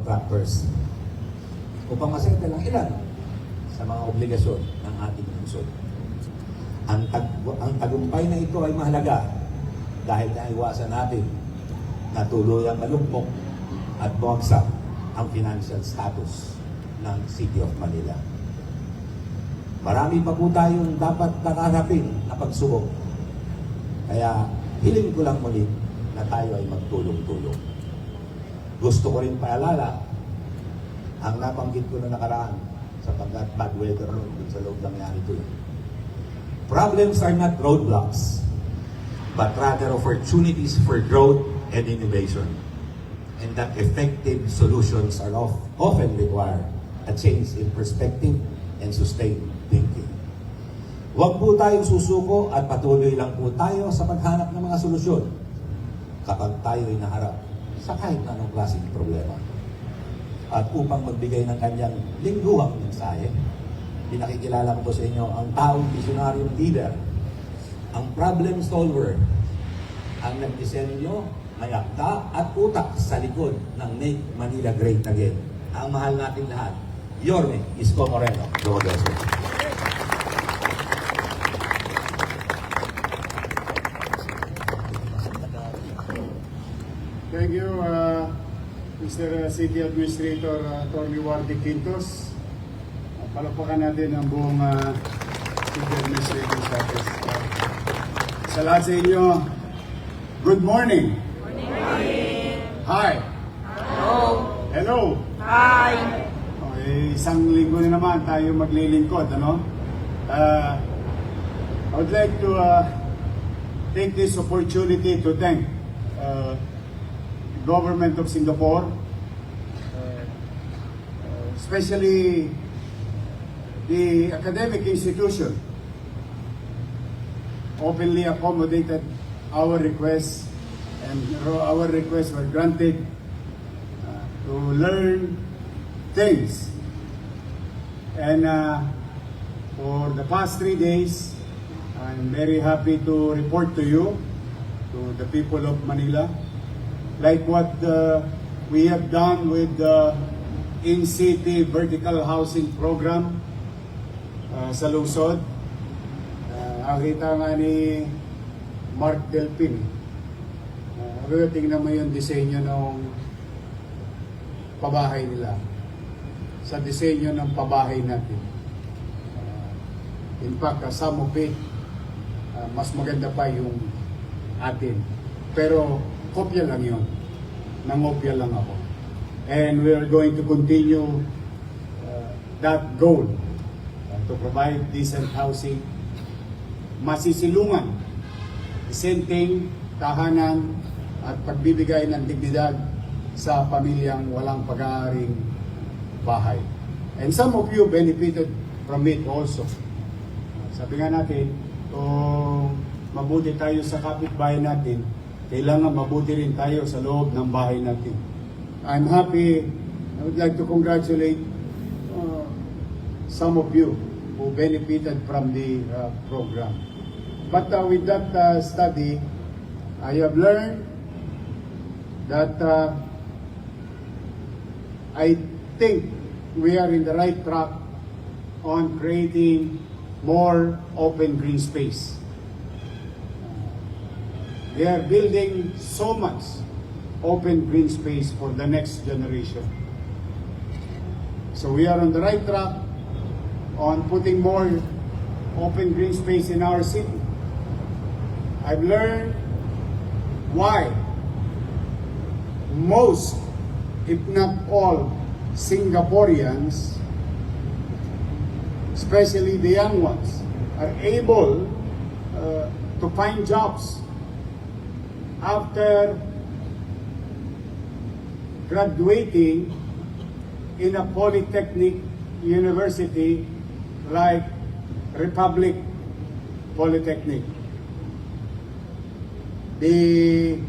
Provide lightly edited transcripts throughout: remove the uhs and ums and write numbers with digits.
contractors upang masettle ang ilan sa mga obligasyon ng ating lungsod. Ang tagumpay na ito ay mahalaga dahil naiwasan natin na tuluyang malumpok at bumagsak ang financial status ng City of Manila. Marami pa po tayong dapat nakaharapin na pagsubok. Kaya hiling ko lang muli na tayo ay magtulong-tulong. Gusto ko rin paalala ang nabanggit ko na nakaraan sapagkat bad weather noon sa loob nangyari ito. Problems are not roadblocks, but rather opportunities for growth and innovation. And that effective solutions are often require a change in perspective and sustained thinking. Huwag po tayong susuko at patuloy lang po tayo sa paghanap ng mga solusyon kapag tayo ay naharap sa kahit anong klaseng problema. At upang magbigay ng kanyang lingguhang mensahe, pinakikilala ko po sa inyo ang taong visionaryong leader, ang problem solver, ang nagdisenyo, may akda at utak sa likod ng Make Manila Great Again. Ang mahal natin lahat, Yorme Isko Moreno. Thank you, Mr. City Administrator Attorney Wardy Quintos. Palakpakan natin ang buong City Administrator's Office. Sa lahat sa inyo, good morning. Good morning. Hi. Hello. Hello. Hi. Okay, isang linggo na naman tayo maglilingkod, ano? I would like to take this opportunity to thank the government of Singapore, especially the academic institution, openly accommodated our requests, and our requests were granted to learn things. And for the past 3 days, I'm very happy to report to you, to the people of Manila, like what we have done with the in-city vertical housing program sa lungsod. Nakita nga ni Mark Delpin. Tingnan mo yung disenyo ng pabahay nila sa disenyo ng pabahay natin. In fact, some of it, mas maganda pa yung atin. Pero kopya lang yun. Nangopya lang ako. And we are going to continue that goal to provide decent housing, masisilungan, disenteng, tahanan, at pagbibigay ng dignidad sa pamilyang walang pag-aaring bahay. And some of you benefited from it also. Sabi nga natin, kung mabuti tayo sa kapitbahay natin, kailangan mabuti rin tayo sa loob ng bahay natin. I'm happy, I would like to congratulate some of you who benefited from the program. But with that study, I have learned that I think we are in the right track on creating more open green space. They are building so much open green space for the next generation. So we are on the right track on putting more open green space in our city. I've learned why most, if not all, Singaporeans, especially the young ones, are able to find jobs after graduating in a polytechnic university like Republic Polytechnic. The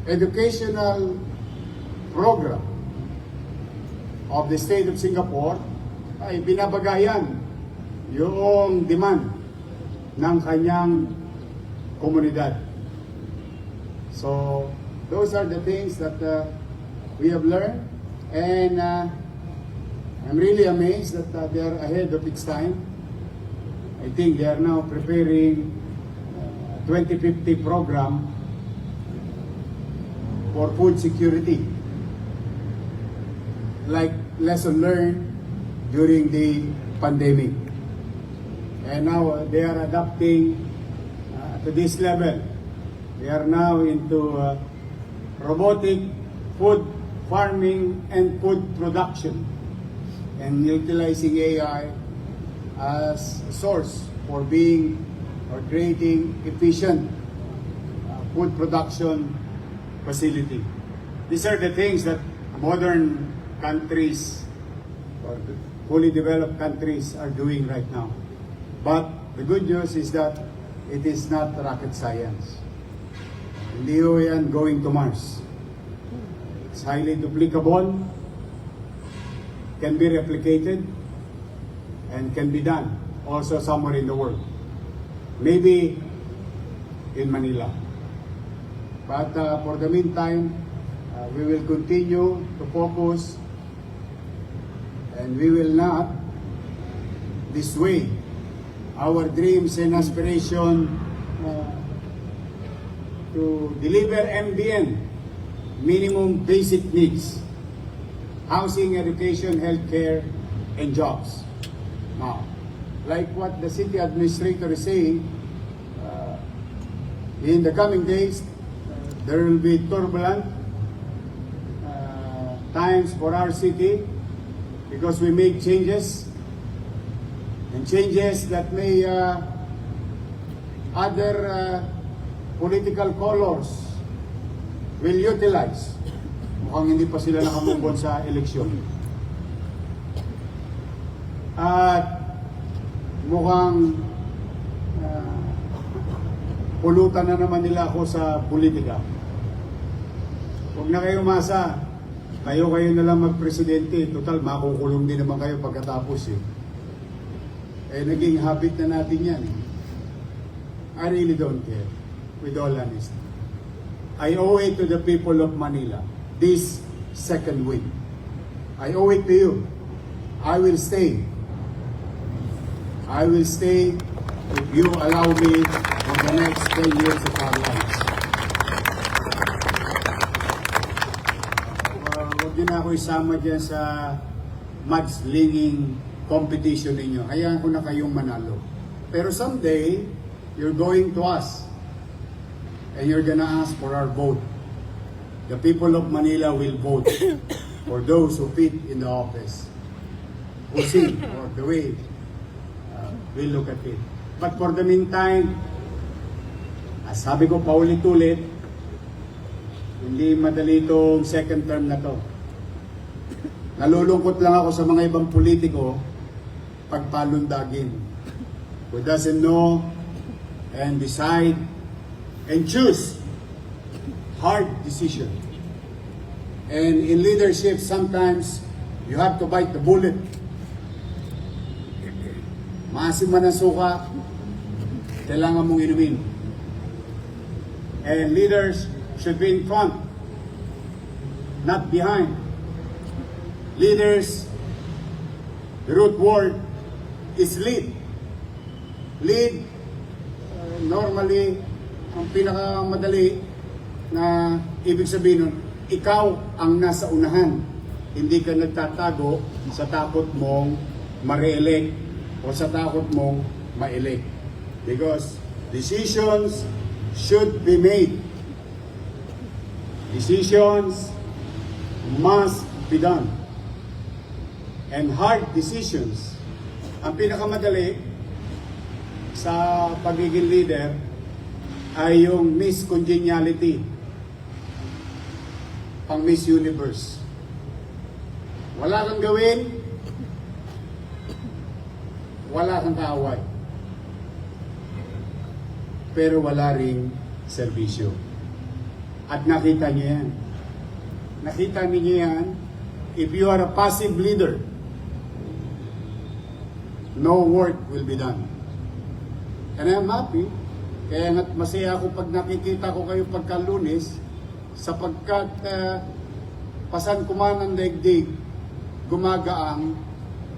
educational program of the state of Singapore ay binabagayan yung demand ng kanyang komunidad. So, those are the things that we have learned, and I'm really amazed that they are ahead of its time. I think they are now preparing a 2050 program for food security, like lesson learned during the pandemic. And now they are adapting to this level. They are now into robotic food farming and food production, and utilizing AI as a source for being or creating efficient food production facility. These are the things that modern countries or fully developed countries are doing right now. But the good news is that it is not rocket science. Hindi ho yan going to Mars. It's highly duplicable, can be replicated, and can be done also somewhere in the world. Maybe in Manila. But for the meantime, we will continue to focus, and we will not dissuade our dreams and aspiration to deliver MBN, minimum basic needs, housing, education, healthcare, and jobs. Now, like what the city administrator is saying, in the coming days, there will be turbulent times for our city because we make changes, and changes that may other political colors will utilize. Mukhang hindi pa sila nakamumbon sa eleksyon. At mukhang pulutan na naman nila ako sa politika. Huwag na kayo umasa. Kayo na lang magpresidente. Total, makukulong din naman kayo pagkatapos eh. Naging habit na natin yan eh. I really don't care. With all honesty. I owe it to the people of Manila. This second week. I owe it to you. I will stay. I will stay if you allow me for the next 10 years of our lives. Huwag din ako isama dyan sa mudslinging competition ninyo. Hayaan ko na kayong manalo. Pero someday, you're going to us. And you're gonna ask for our vote. The people of Manila will vote for those who fit in the office. We'll see, or the way we'll look at it. But for the meantime, sabi ko paulit-ulit, hindi madali itong second term na to. Nalulungkot lang ako sa mga ibang politiko pagpalundagin. Who doesn't know and decide and choose hard decision. And in leadership, sometimes you have to bite the bullet. Maasim man ang suka, kailangan mong inumin. And leaders should be in front, not behind. Leaders, the root word is lead. Lead, normally, ang pinakamadali na ibig sabihin nun, ikaw ang nasa unahan. Hindi ka nagtatago sa takot mong ma-re-elect o sa takot mong ma-elect. Because decisions should be made. Decisions must be done. And hard decisions, ang pinakamadali sa pagiging leader ay yung Miss Congeniality, pang Miss Universe. Wala kang gawin, wala kang kaaway. Pero wala ring serbisyo. At nakita niyo yan. Nakita niyo yan, if you are a passive leader, no work will be done. And I'm happy. Kaya masaya ako pag nakikita ko kayo pagka Lunes sapagkat pasan kuman ng daigdig, gumagaang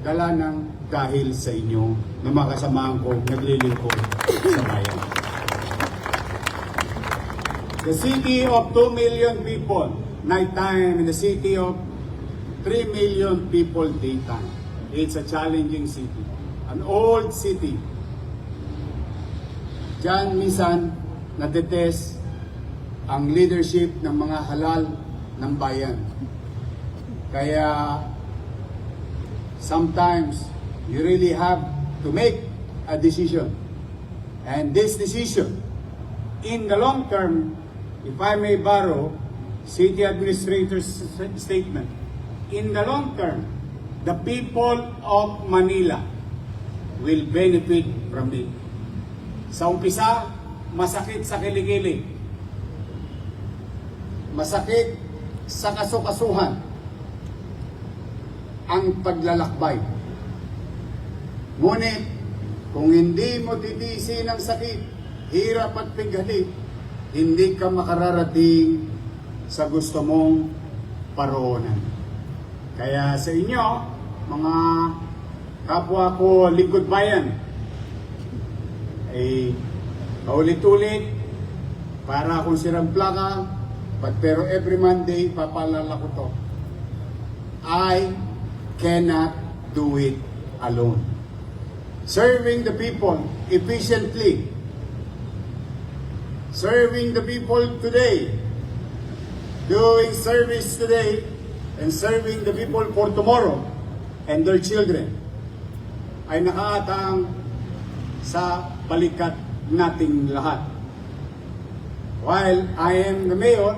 dala ng dahil sa inyo na mga kasamahan ko naglilingkod sa bayan. The city of 2 million people, nighttime, and the city of 3 million people, daytime. It's a challenging city. An old city. Diyan minsan natetest ang leadership ng mga halal ng bayan. Kaya sometimes you really have to make a decision. And this decision, in the long term, if I may borrow city administrator's statement, in the long term, the people of Manila will benefit from it. Sa umpisa, masakit sa kilikili. Masakit sa kasukasuhan ang paglalakbay. Ngunit, kung hindi mo titiisin ang sakit, hirap at pighati, hindi ka makararating sa gusto mong paroonan. Kaya sa inyo, mga kapwa ko lingkod bayan, ay paulit-ulit para akong sirang plaka, pero every Monday papalala ko to. I cannot do it alone. Serving the people efficiently, serving the people today, doing service today, and serving the people for tomorrow and their children ay nakaatang sa balikat nating lahat. While I am the mayor,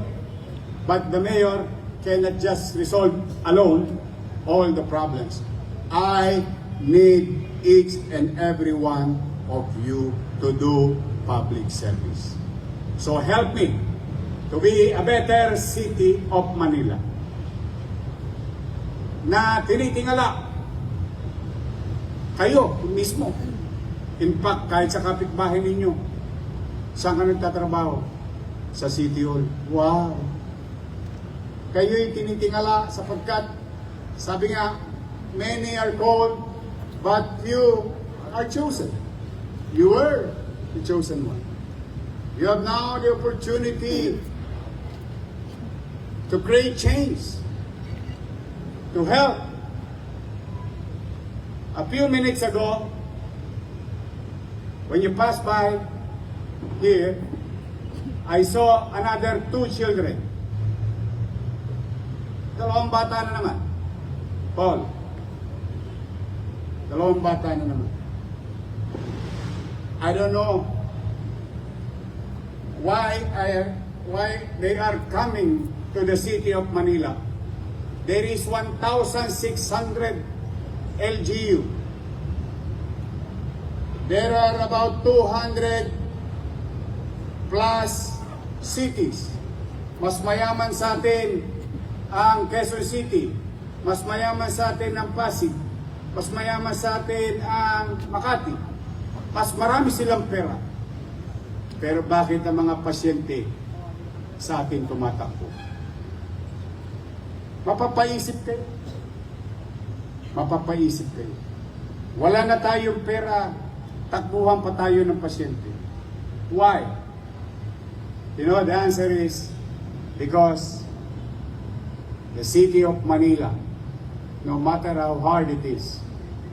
but the mayor cannot just resolve alone all the problems. I need each and every one of you to do public service. So help me to be a better city of Manila na tinitingala kayo mismo. In fact, kahit sa kapitbahay ninyo, saan ka nagtatrabaho? Sa City Hall. Wow! Kayo'y tinitingala sapagkat, sabi nga, many are called, but few are chosen. You were the chosen one. You have now the opportunity to create change, to help. A few minutes ago, when you passed by here, I saw another 2 children. Dalawang bata na naman. Paul. Dalawang bata na naman. I don't know why they are coming to the city of Manila. There is 1,600 LGU. There are about 200 plus cities. Mas mayaman sa atin ang Quezon City. Mas mayaman sa atin ang Pasig. Mas mayaman sa atin ang Makati. Mas marami silang pera. Pero bakit ang mga pasyente sa atin tumatakbo? Mapapaisip kayo. Mapapaisip kayo. Wala na tayong pera, takbuhan pa tayo ng pasyente. Why? You know, the answer is because the city of Manila, no matter how hard it is,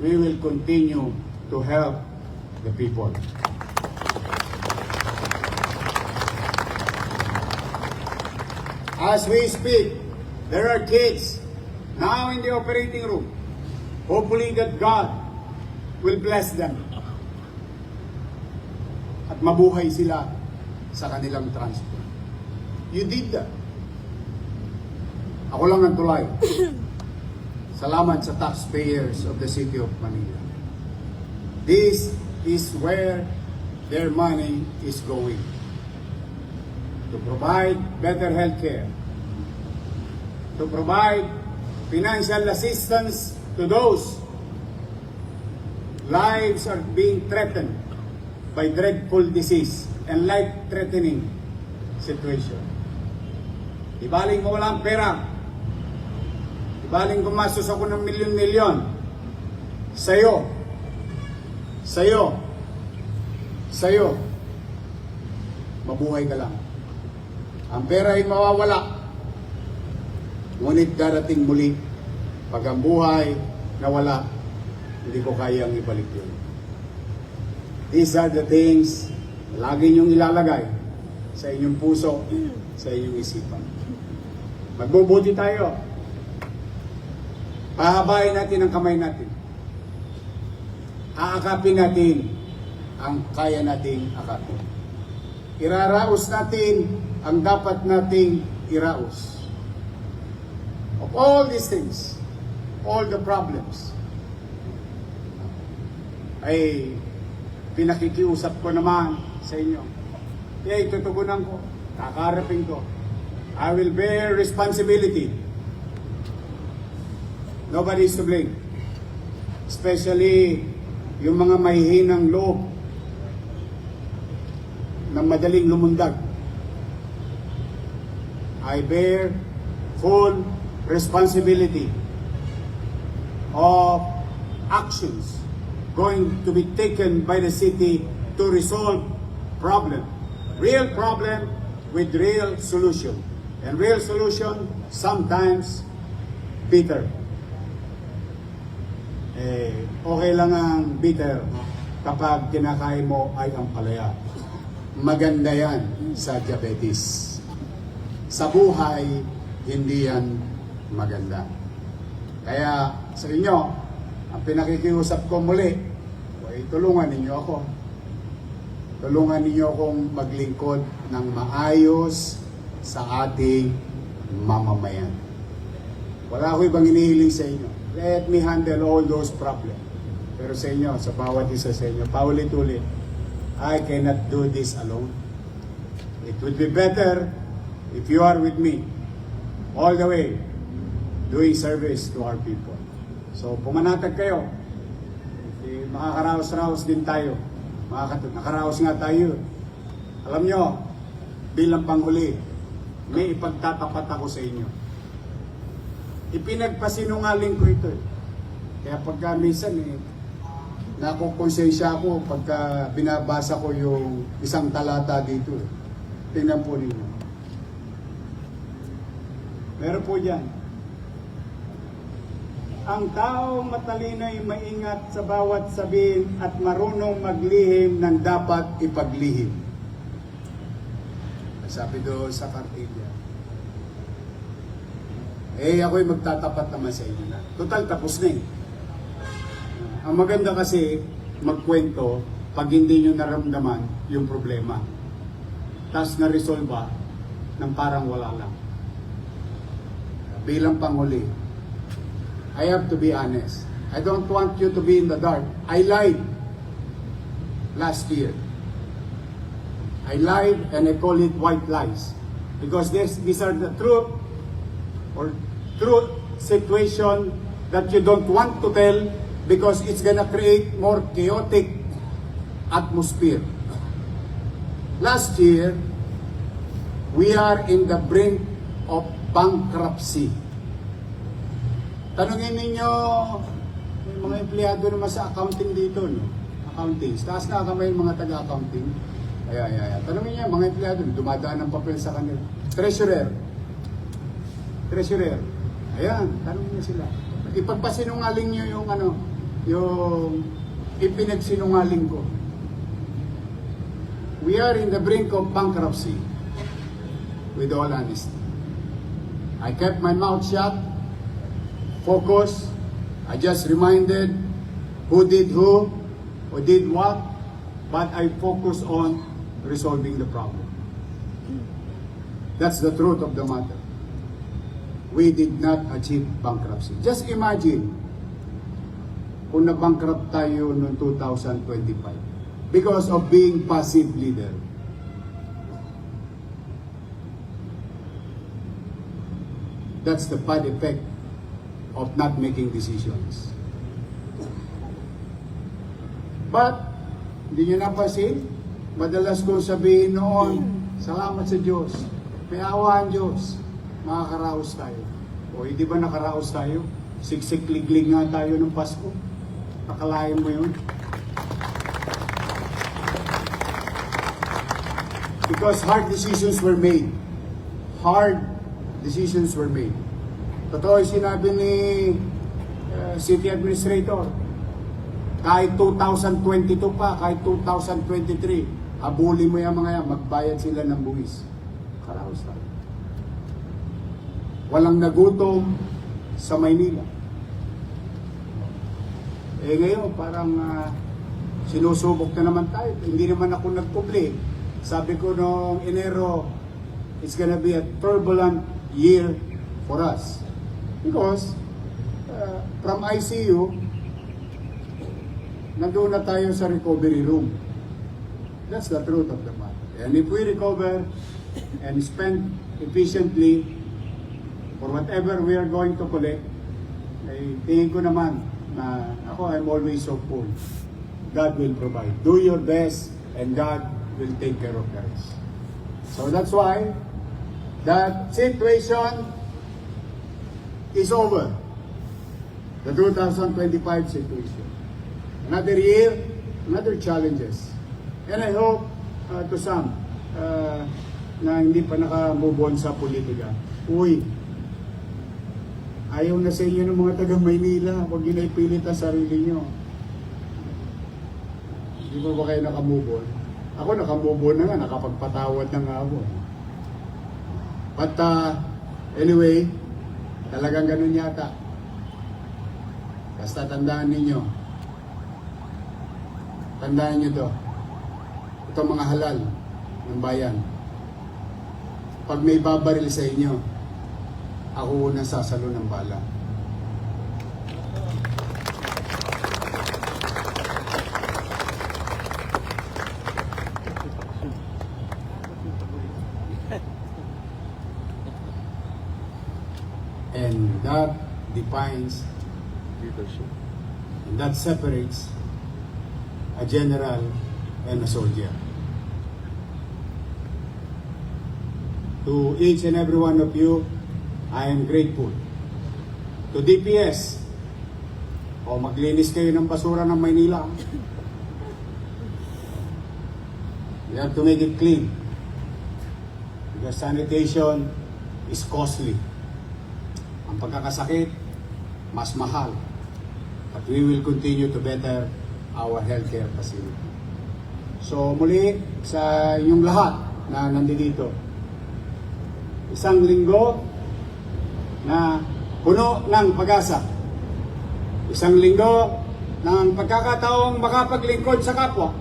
we will continue to help the people. As we speak, there are kids now in the operating room. Hopefully that God will bless them. At mabuhay sila sa kanilang transport. You did that. Ako lang ang tulay. Salamat sa taxpayers of the city of Manila. This is where their money is going. To provide better healthcare, to provide financial assistance to those lives are being threatened by dreadful disease and life-threatening situation. Di baling mawala ang pera. Di baling gumastos ako ng milyon-milyon. Sa'yo. Sa'yo. Sa'yo. Mabuhay ka lang. Ang pera ay mawawala. Ngunit darating muli. Pag ang buhay nawala, hindi ko kayang ibalik yun. These are the things na lagi niyong ilalagay sa inyong puso, sa inyong isipan. Magbubuti tayo. Pahabain natin ang kamay natin. Aakapin natin ang kaya nating akapin. Iraraos natin ang dapat nating iraos. Of all these things, all the problems, ay pinakikiusap ko naman sa inyo. Kaya itutugunan ko, kakarapin ko. I will bear responsibility. Nobody is to blame. Especially yung mga mahihinang loob na madaling lumundag. I bear full responsibility of actions going to be taken by the city to resolve problem. Real problem with real solution. And real solution sometimes bitter. Okay lang ang bitter kapag kinakain mo ay ang palaya. Maganda yan sa diabetes. Sa buhay, hindi yan maganda. Kaya sa inyo, ang pinakikiusap ko muli, ay tulungan ninyo ako. Tulungan ninyo akong maglingkod ng maayos sa ating mamamayan. Wala ko ibang inihiling sa inyo. Let me handle all those problems. Pero sa inyo, sa bawat isa sa inyo, paulit-ulit, I cannot do this alone. It would be better if you are with me all the way doing service to our people. So, pumanatag kayo. Makakaraos-raos din tayo. Nakaraos nga tayo. Alam nyo, bilang panghuli, may ipagtatapat ako sa inyo. Ipinagpasinungaling ko ito. Kaya pagka minsan nakukonsensya ako pagka binabasa ko yung isang talata dito. Tingnan po ninyo. Meron po dyan. Ang taong matalino ay maingat sa bawat sabihin at marunong maglihim ng dapat ipaglihim. Sabi doon sa kartilya. Ako'y magtatapat naman sa inyo na. Total, tapos na eh. Ang maganda kasi, magkwento pag hindi nyo naramdaman yung problema. Tapos na-resolve ng parang wala lang. Bilang panghuli, I have to be honest. I don't want you to be in the dark. I lied last year. I lied and I call it white lies. Because these are the truth or truth situation that you don't want to tell because it's gonna create more chaotic atmosphere. Last year, we are in the brink of bankruptcy. Tanungin ninyo, may mga empleyado naman sa accounting dito, no? Accounting. Taas na kamay yung mga taga-accounting. Tanungin niyo, mga empleyado, dumadaan ng papel sa kanila. Treasurer. Ayan, tanungin niyo sila. Ipagpasinungaling niyo yung yung ipinagsinungaling ko. We are in the brink of bankruptcy. With all honesty. I kept my mouth shut. Focus. I just reminded who did what, but I focus on resolving the problem. That's the truth of the matter. We did not achieve bankruptcy. Just imagine kung na-bankrupt tayo noong 2025 because of being passive leader. That's the bad effect of not making decisions. But, hindi nyo napasin, madalas kong sabihin noon, salamat sa Diyos, may awa ang Diyos. makakaraos tayo. O hindi ba nakaraos tayo? Siksik-liglig nga tayo ng Pasko. Nakalain mo yun? Because hard decisions were made. Hard decisions were made. Totoo yung sinabi ni City Administrator. Kahit 2022 pa, kahit 2023, habulin mo yung mga yan, magbayad sila ng buwis. Karaos tayo. Walang nagutom sa Maynila. Ngayon, parang sinusubok na naman tayo. Hindi naman ako nagpubli. Sabi ko noong Enero, it's gonna be a turbulent year for us. Because from ICU, nandun na tayo sa recovery room. That's the truth of the matter. And if we recover and spend efficiently for whatever we are going to collect, ay tingin ko naman na ako, I'm always hopeful. God will provide. Do your best and God will take care of the rest. So that's why that situation is over. The 2025 situation. Another year, another challenges. And I hope to some na hindi pa naka-move on sa politika. Uy, ayaw na sa inyo ng mga taga-Maynila. Huwag nyo na ipilit ang sarili nyo. Hindi mo ba kayo naka-move on? Ako naka-move on na nga, nakapagpatawad na nga ako. But anyway, talagang ganun yata. Basta tandaan ninyo. Tandaan nyo to. Itong mga halal ng bayan. Pag may babaril sa inyo, ako unang sasalo ng bala. And that defines leadership. And that separates a general and a soldier. To each and every one of you, I am grateful. To DPS, maglinis kayo ng basura ng Maynila. You have to make it clean. Because sanitation is costly. Ang pagkakasakit, mas mahal. But we will continue to better our healthcare facility. So muli, sa inyong lahat na nandito, isang linggo na puno ng pag-asa. Isang linggo ng pagkakataong makapaglingkod sa kapwa.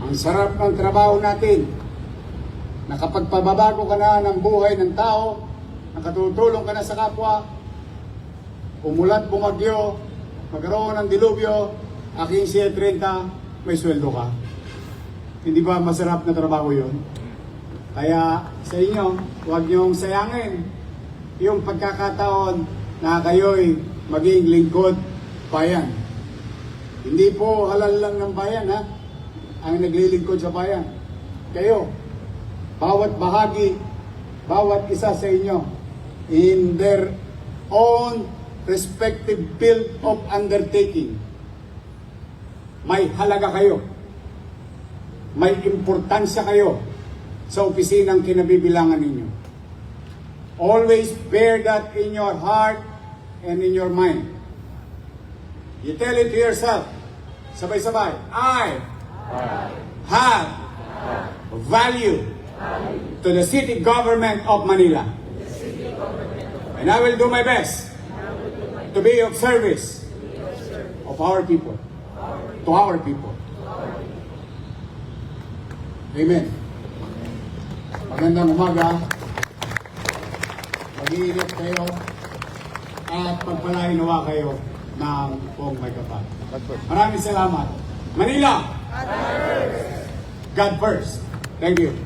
Ang sarap ng trabaho natin. Nakapagpababago ka na ng buhay ng tao, nakatutulong ka na sa kapwa, umulat, bumagyo, magkaroon ng dilubyo, aking siya 30, may sweldo ka. Hindi ba masarap na trabaho yun? Kaya sa inyo, huwag niyong sayangin yung pagkakataon na kayo'y maging lingkod bayan. Hindi po halal lang ng bayan, ha? Ang naglilingkod sa bayan. Kayo, bawat bahagi, bawat isa sa inyo, in their own respective field of undertaking, may halaga kayo. May importansya kayo sa opisinang kinabibilangan ninyo. Always bear that in your heart and in your mind. You tell it to yourself, sabay-sabay, I have value to the city government of Manila. And I will do my best to be of service of our people, to our people. Amen. Magandang umaga. Mag-iingat kayo at pagpalain nawa kayo ng buong may kapal. Maraming salamat. Manila! God first. Thank you.